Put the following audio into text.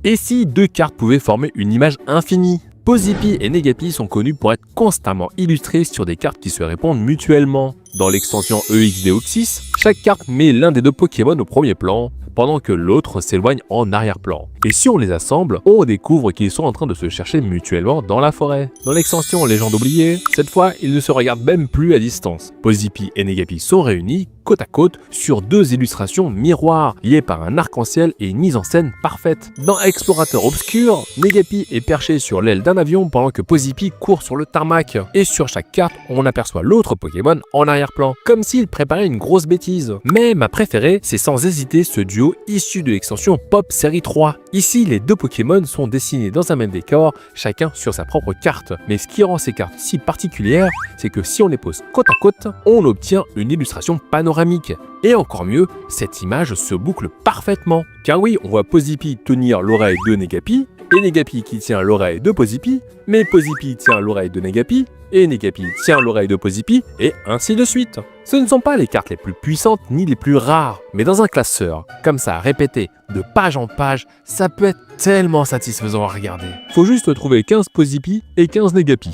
Et si deux cartes pouvaient former une image infinie? Pozipi et Negapi sont connus pour être constamment illustrés sur des cartes qui se répondent mutuellement. Dans l'extension EXDeoxys, chaque carte met l'un des deux Pokémon au premier plan, pendant que l'autre s'éloigne en arrière-plan. Et si on les assemble, on découvre qu'ils sont en train de se chercher mutuellement dans la forêt. Dans l'extension Légende oubliée, cette fois, ils ne se regardent même plus à distance. Pozipi et Negapi sont réunis côte à côte sur deux illustrations miroirs, liées par un arc-en-ciel et une mise en scène parfaite. Dans Explorateur Obscur, Negapi est perché sur l'aile d'un avion pendant que Pozipi court sur le tarmac. Et sur chaque carte, on aperçoit l'autre Pokémon en arrière-plan, comme s'il préparait une grosse bêtise. Mais ma préférée, c'est sans hésiter ce duo issu de l'extension Pop Série 3. Ici, les deux Pokémon sont dessinés dans un même décor, chacun sur sa propre carte. Mais ce qui rend ces cartes si particulières, c'est que si on les pose côte à côte, on obtient une illustration panoramique. Et encore mieux, cette image se boucle parfaitement. Car oui, on voit Pozipi tenir l'oreille de Negapi, et Negapi qui tient l'oreille de Pozipi, mais Pozipi tient l'oreille de Negapi, et Negapi tient l'oreille de Pozipi, et ainsi de suite. Ce ne sont pas les cartes les plus puissantes ni les plus rares, mais dans un classeur, comme ça, répété, de page en page, ça peut être tellement satisfaisant à regarder. Faut juste trouver 15 Pozipi et 15 Negapi.